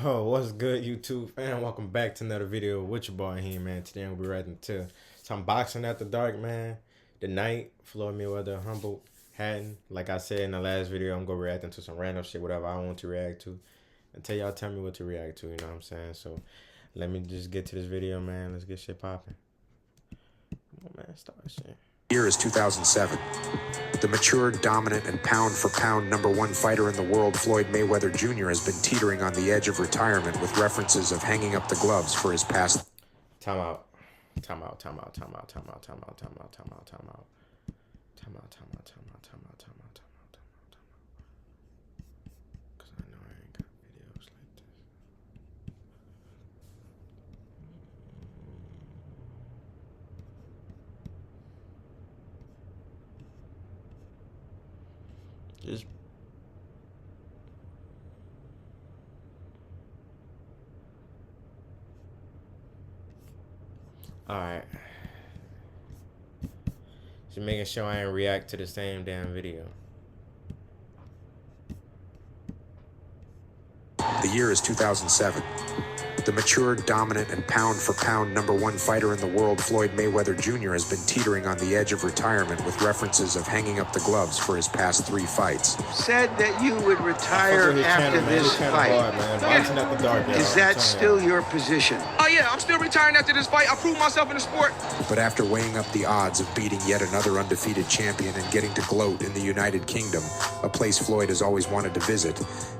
Oh, what's good, YouTube fan? Welcome back to another video with your boy here, man. Today we'll be reacting to some boxing after dark, man. The night, Floyd Mayweather humbled Hatton. Like I said in the last video, I'm gonna react to some random shit, whatever I want to react to, until y'all tell me what to react to. You know what I'm saying? So let me just get to this video, man. Let's get shit popping. Come on, man. Start shit. Year is 2007. The mature, dominant, and pound-for-pound #1 fighter in the world, Floyd Mayweather Jr., has been teetering on the edge of retirement with references of hanging up the gloves for his past. Time out. Time out. Time out. Time out. Time out. Time out. Time out. Time out. Time out. Time out. Time out. Time out. Time out. Time out. Time out. Time out. Time out. Because I know I ain't got videos like this. Just alright. Just making sure I ain't react to the same damn video. The year is 2007. The mature, dominant, and pound-for-pound #1 fighter in the world, Floyd Mayweather Jr., has been teetering on the edge of retirement with references of hanging up the gloves for his past 3 fights. Said that you would retire after this fight. Boxing after dark, Is that still your position? Oh yeah, I'm still retiring after this fight. I proved myself in the sport. But after weighing up the odds of beating yet another undefeated champion and getting to gloat in the United Kingdom, a place Floyd has always wanted to visit,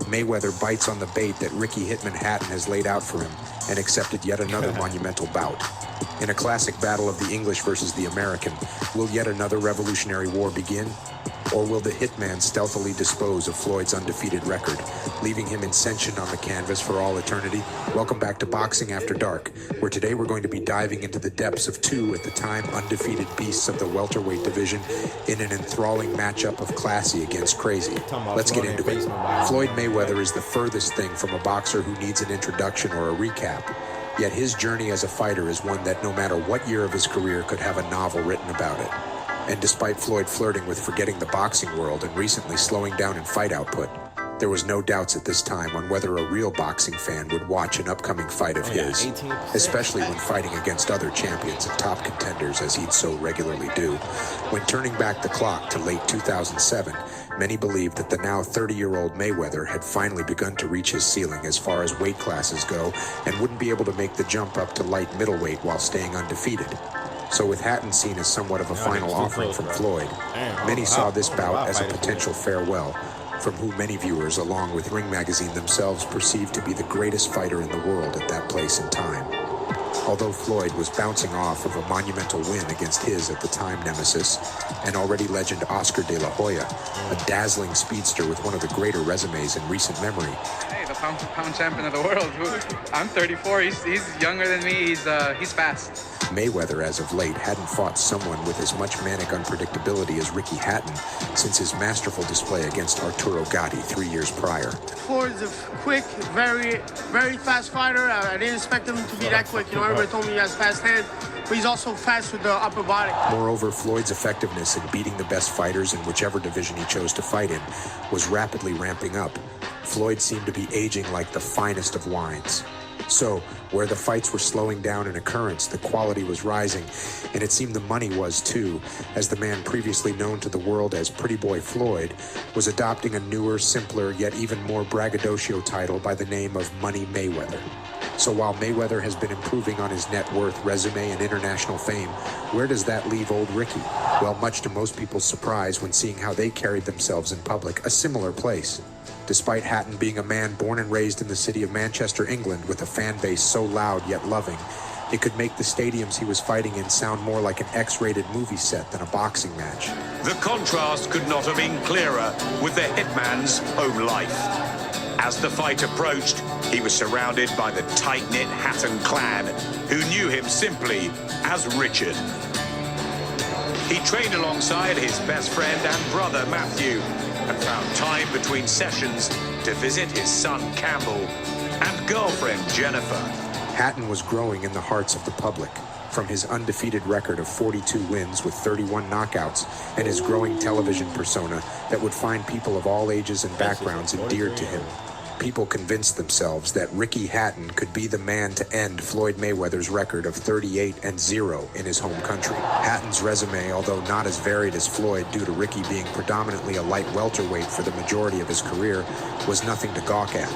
Mayweather bites on the bait that Ricky Hitman Hatton has laid out for him and accepted yet another monumental bout. In a classic battle of the English versus the American, will yet another Revolutionary War begin? Or will the hitman stealthily dispose of Floyd's undefeated record, leaving him insentient on the canvas for all eternity? Welcome back to Boxing After Dark, where today we're going to be diving into the depths of 2 at the time undefeated beasts of the welterweight division in an enthralling matchup of classy against crazy. Let's get into it. Floyd Mayweather is the furthest thing from a boxer who needs an introduction or a recap. Yet his journey as a fighter is one that no matter what year of his career could have a novel written about it. And despite Floyd flirting with forgetting the boxing world and recently slowing down in fight output, there was no doubts at this time on whether a real boxing fan would watch an upcoming fight of his, especially when fighting against other champions and top contenders as he'd so regularly do. When turning back the clock to late 2007, many believed that the now 30-year-old Mayweather had finally begun to reach his ceiling as far as weight classes go and wouldn't be able to make the jump up to light middleweight while staying undefeated. So with Hatton seen as somewhat of a final offering from Floyd, many saw this bout as a potential farewell, from whom many viewers, along with Ring Magazine themselves, perceived to be the greatest fighter in the world at that place and time. Although Floyd was bouncing off of a monumental win against his, at the time, nemesis, and already legend Oscar De La Hoya, a dazzling speedster with one of the greater resumes in recent memory. Hey, the pound-for-pound champion of the world. I'm 34. He's younger than me. He's fast. Mayweather, as of late, hadn't fought someone with as much manic unpredictability as Ricky Hatton since his masterful display against Arturo Gatti 3 years prior. Floyd's a quick, very fast fighter. I didn't expect him to be that quick. You know, everybody told me he has fast hands, but he's also fast with the upper body. Moreover, Floyd's effectiveness in beating the best fighters in whichever division he chose to fight in was rapidly ramping up. Floyd seemed to be aging like the finest of wines. So, where the fights were slowing down in occurrence, the quality was rising, and it seemed the money was too, as the man previously known to the world as Pretty Boy Floyd was adopting a newer, simpler, yet even more braggadocio title by the name of Money Mayweather. So while Mayweather has been improving on his net worth, resume, and international fame, where does that leave old Ricky? Well, much to most people's surprise when seeing how they carried themselves in public, a similar place. Despite Hatton being a man born and raised in the city of Manchester, England, with a fan base so loud yet loving, it could make the stadiums he was fighting in sound more like an X-rated movie set than a boxing match. The contrast could not have been clearer with the hitman's home life. As the fight approached, he was surrounded by the tight-knit Hatton clan, who knew him simply as Richard. He trained alongside his best friend and brother Matthew, and found time between sessions to visit his son Campbell and girlfriend Jennifer. Hatton was growing in the hearts of the public, from his undefeated record of 42 wins with 31 knockouts and his growing television persona that would find people of all ages and backgrounds endeared to him. people convinced themselves that Ricky Hatton could be the man to end Floyd Mayweather's record of 38-0 in his home country. Hatton's resume, although not as varied as Floyd due to Ricky being predominantly a light welterweight for the majority of his career, was nothing to gawk at.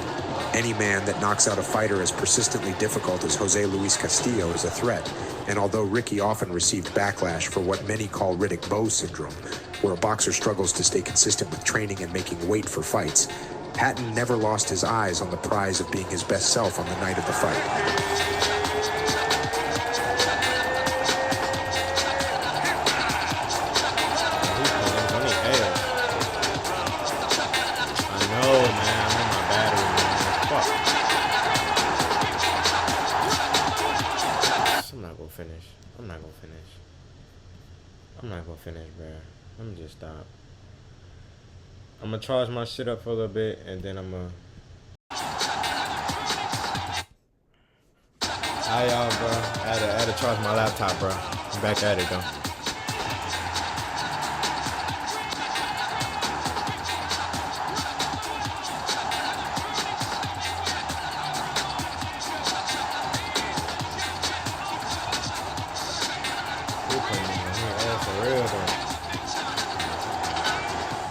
Any man that knocks out a fighter as persistently difficult as Jose Luis Castillo is a threat, and although Ricky often received backlash for what many call Riddick-Bowe syndrome, where a boxer struggles to stay consistent with training and making weight for fights, Hatton never lost his eyes on the prize of being his best self on the night of the fight. I'm not gonna finish, bro. Let me just stop. I'm gonna charge my shit up for a little bit, and then I'm gonna. Alright, y'all, bro. I had to charge my laptop, bro. I'm back at it, though.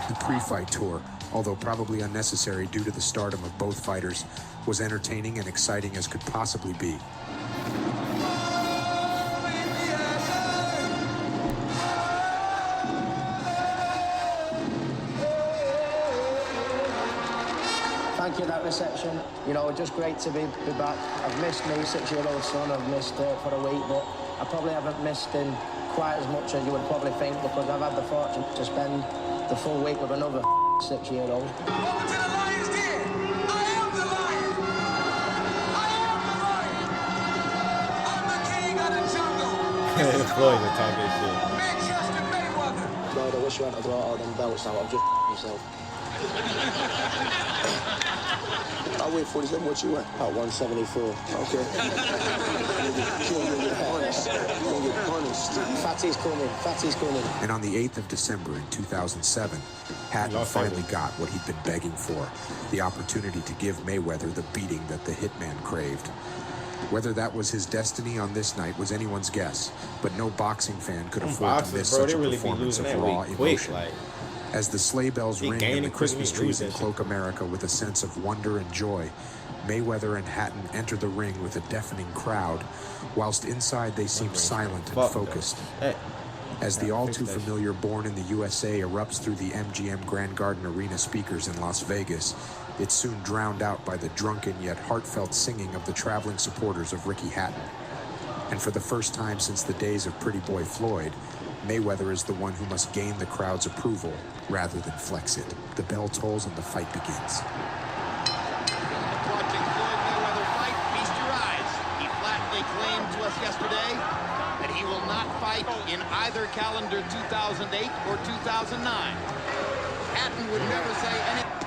The pre-fight tour, although probably unnecessary due to the stardom of both fighters, was entertaining and exciting as could possibly be. Thank you, that reception. You know, just great to be back. I've missed my 6-year-old son. I've missed for a week, but I probably haven't missed him quite as much as you would probably think, because I've had the fortune to spend the full week with another 6-year-old. Welcome to the Lion's Den. I am the lion. I am the lion. I'm the king of the jungle. Floyd is talking shit. Manchester Mayweather. Floyd, I wish you hadn't brought all them belts out. I've just yourself. I weigh 47. What you weigh? About 174. Okay. You're gonna get punished. You're gonna get punished. Fatty's coming. Fatty's coming. And on the 8th of December in 2007, Hatton finally got what he'd been begging for, the opportunity to give Mayweather the beating that the hitman craved. Whether that was his destiny on this night was anyone's guess, but no boxing fan could afford to miss such a performance of raw emotion. As the sleigh bells ring and the Christmas trees encloak America with a sense of wonder and joy, Mayweather and Hatton enter the ring with a deafening crowd, whilst inside they seem silent and focused. As the all-too-familiar Born in the USA erupts through the MGM Grand Garden Arena speakers in Las Vegas, it's soon drowned out by the drunken yet heartfelt singing of the traveling supporters of Ricky Hatton. And for the first time since the days of Pretty Boy Floyd, Mayweather is the one who must gain the crowd's approval rather than flex it. The bell tolls and the fight begins. Watching Floyd Mayweather fight, feast your eyes. He flatly claimed to us yesterday that he will not fight in either calendar 2008 or 2009. Hatton would never say anything.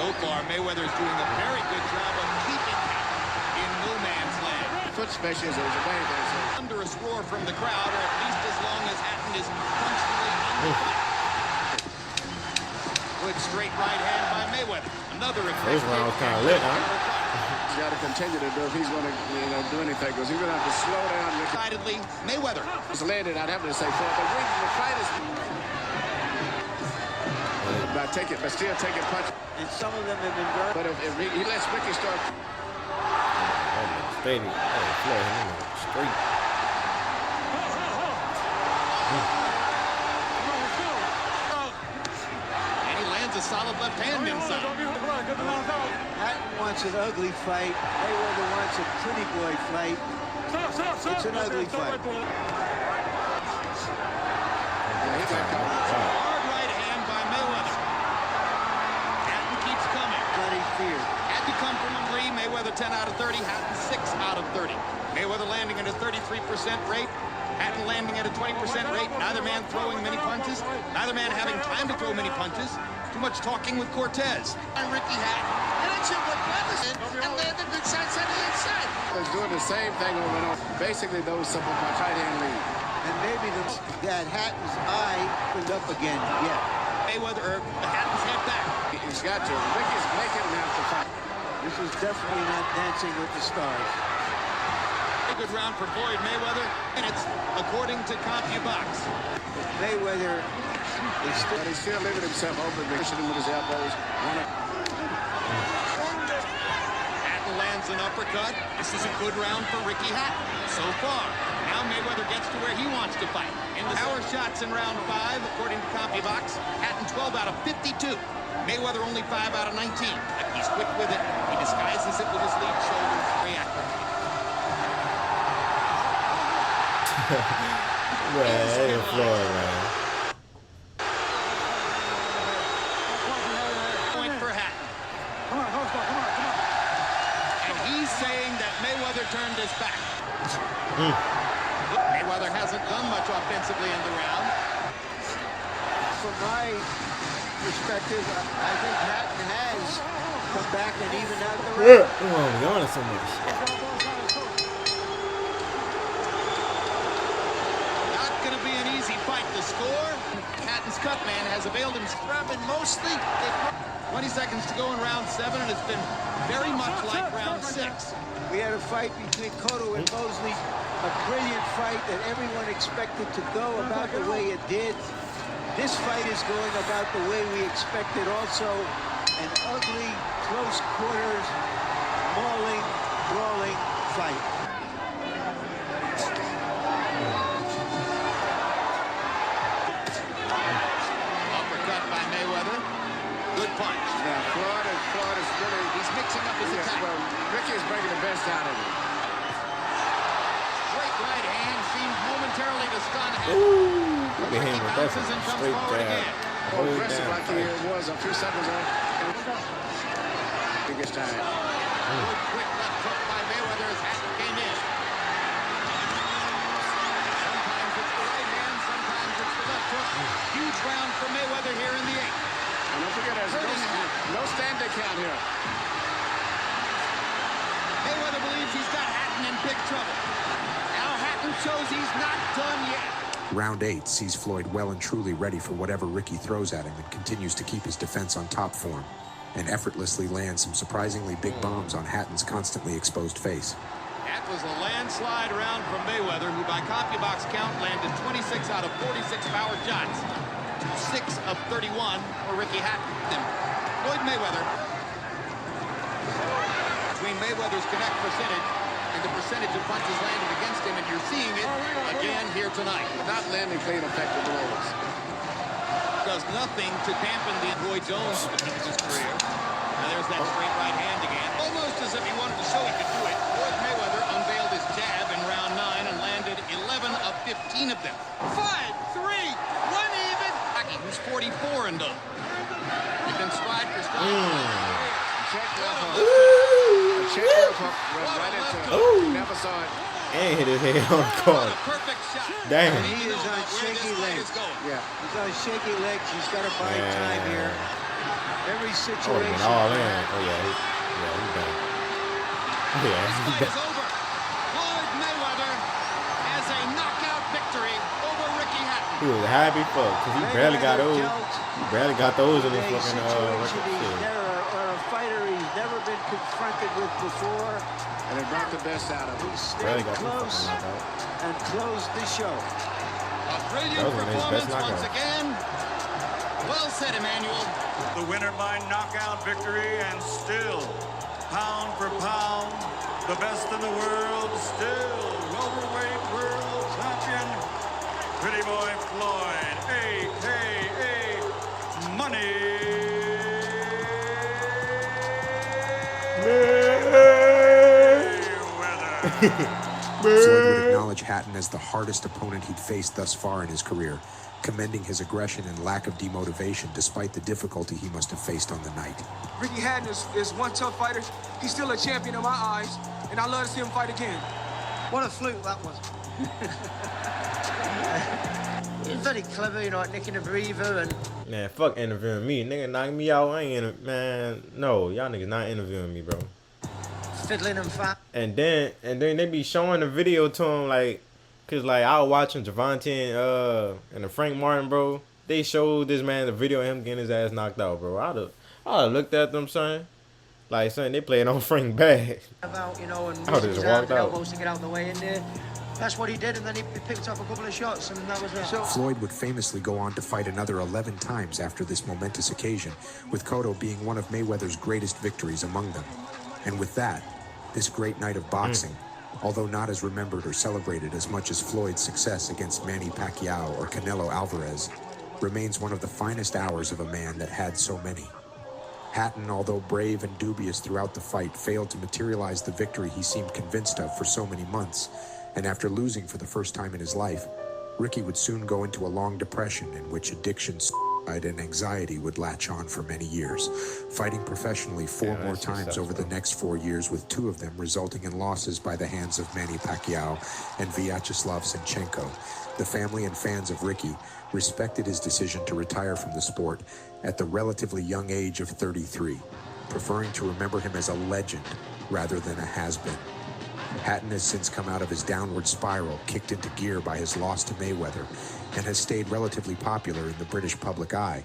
So far, Mayweather is doing a very good job of keeping Hatton in no man's land. Foot specialist is a very good. Thunderous roar from the crowd, or at least as long as Hatton is constantly in the fight. Good straight right hand by Mayweather. Another Those rounds kind of lit, huh? He's got to continue to do if he's going to do anything, because he's going to have to slow down. Decidedly, Mayweather. He's landed, I'd have to say, for the ring, the fight is... But still taking punches. And some of them have been good. But if he lets Ricky start... Straight. Floyd, straight. And he lands a solid left hand inside. Hatton wants an ugly fight. Mayweather wants a pretty boy fight. It's an ugly fight. Hard right hand by Mayweather. Hatton keeps coming. Bloody fear. Had to come from a 3. Mayweather 10 out of 30. Hatton 6 out of 30. Mayweather landing at a 33% rate. Hatton landing at a 20% rate. Neither man throwing many punches. Neither man having time to throw many punches. Too much talking with Cortez. And Ricky Hatton. And then Jim Weatherson and landed good shots on the inside. They're doing the same thing over and over. Basically, those simple tight hand lead. And maybe that Hatton's eye opened up again. Yeah. Mayweather, Hatton's head back. He's got to. Ricky's making him have to fight. This is definitely not Dancing with the Stars. A good round for Floyd Mayweather, and it's according to CompuBox. Mayweather is still... But he's still leaving himself open, pushing him with his elbows. Hatton lands an uppercut. This is a good round for Ricky Hatton so far. Now Mayweather gets to where he wants to fight. In the power shots in round 5, according to CompuBox, Hatton 12 out of 52. Mayweather only 5 out of 19. He's quick with it. He disguises it with his lead shoulder. Very active. Man, Floyd, man. Point for Hatton. Come on. And he's saying that Mayweather turned his back. Mayweather hasn't done much offensively in the round. From my perspective, I think Hatton has come back and evened out the round. Come on, we on it so much. Not going to be an easy fight to score. Hatton's cut man has availed himself. Grabbing mostly. 20 seconds to go in round 7, and it's been very much like round 6. We had a fight between Cotto and Mosley, a brilliant fight that everyone expected to go about the way it did. This fight is going about the way we expected also. An ugly, close quarters, mauling, brawling fight. Uppercut by Mayweather. Good punch. Now, Floyd is really... He's mixing up his attack. Well, Ricky is bringing the best out of him. Great right hand seems momentarily to stun Hatton. Look at him with that Bounces and comes straight forward jab. again. Aggressive like he was a few seconds ago. Biggest time. Good quick left hook by Mayweather as Hatton came in. Sometimes it's the right hand, sometimes it's the left hook. Huge round for Mayweather here in the 8th. And don't forget, there's no standing count here. Mayweather believes he's got Hatton in big trouble. Now Hatton shows he's not done yet. Round 8 sees Floyd well and truly ready for whatever Ricky throws at him and continues to keep his defense on top form and effortlessly lands some surprisingly big bombs on Hatton's constantly exposed face. That was a landslide round from Mayweather, who by CompuBox count landed 26 out of 46 power shots. 6 of 31 for Ricky Hatton. Then Floyd Mayweather. Between Mayweather's connect percentage and the percentage of punches landed against him, and you're seeing it again here tonight. Not landing clean, effective blows. Does nothing to dampen the Roy Jones of his career. Now there's that straight right hand again. Almost as if he wanted to show he could do it. Floyd Mayweather unveiled his jab in round 9 and landed 11 of 15 of them. 5, 3, 1 even. He's 44 and done. He's been stride for stride. Check left hook. Check left hook. Went right into it. Never saw it. And hit his head on the card. Perfect shot. Damn. And he is on shaky legs. Yeah. He's on shaky legs. He's got to buy time here. Every Oh, situation. he went all in. Oh, yeah. He's done. Yeah, This he's fight done. is over. Floyd Mayweather has a knockout victory over Ricky Hatton. He was happy fuck because he barely got those. He barely got those in his A fucking situation record. he's Shit. never, or a fighter he's never been confronted with before. And it brought the best out of him. He Barely stayed got them close fucking knockout. and closed the show. A brilliant That was one of his best performance once knockouts. again. Well said, Emmanuel. The winner by knockout victory, and still, pound for pound, the best in the world, still welterweight world champion, Pretty Boy Floyd, a.k.a. Money. Floyd would acknowledge Hatton as the hardest opponent he'd faced thus far in his career, commending his aggression and lack of demotivation despite the difficulty he must have faced on the night. Ricky Hatton is one tough fighter. He's still a champion in my eyes, and I love to see him fight again. What a fluke that was. He's very clever, you know, at nicking a breather and... Man, fuck interviewing me. Nigga knock me out. I ain't man. No, y'all niggas not interviewing me, bro. fiddling and fat. And then they be showing the video to him, like, cause like I was watching Javante and the Frank Martin, bro. They showed this man the video of him getting his ass knocked out, bro. I I looked at them, son. Like, son, they playing on Frank bag. About, you know, and I would've just walked out. elbows to get out the way, and that's what he did, and then he picked up a couple of shots, and that was it. Floyd would famously go on to fight another 11 times after this momentous occasion, with Cotto being one of Mayweather's greatest victories among them. And with that, this great night of boxing, although not as remembered or celebrated as much as Floyd's success against Manny Pacquiao or Canelo Alvarez, remains one of the finest hours of a man that had so many. Hatton, although brave and dubious throughout the fight, failed to materialize the victory he seemed convinced of for so many months, and after losing for the first time in his life, Ricky would soon go into a long depression in which addiction, suicide, and anxiety would latch on for many years, fighting professionally four more times over the next 4 years, with 2 of them resulting in losses by the hands of Manny Pacquiao and Vyacheslav Senchenko. The family and fans of Ricky respected his decision to retire from the sport at the relatively young age of 33, preferring to remember him as a legend rather than a has-been. Hatton has since come out of his downward spiral, kicked into gear by his loss to Mayweather, and has stayed relatively popular in the British public eye,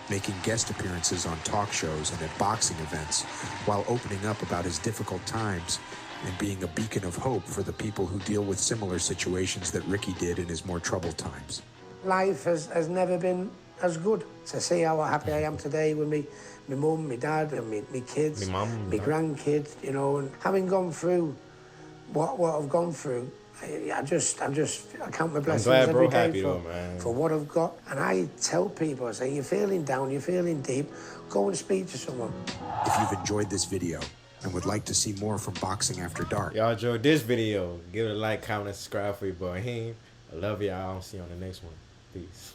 making guest appearances on talk shows and at boxing events, while opening up about his difficult times and being a beacon of hope for the people who deal with similar situations that Ricky did in his more troubled times. Life has never been as good. To see how happy I am today with me mum, my dad, and me kids, my grandkids, you know, and having gone through what I've gone through, I count my blessings every day for what I've got. And I tell people, I say, you're feeling down, you're feeling deep, go and speak to someone. If you've enjoyed this video and would like to see more from Boxing After Dark, y'all enjoyed this video, give it a like, comment, and subscribe for your boy Heem. I love y'all. I'll see you on the next one. Peace.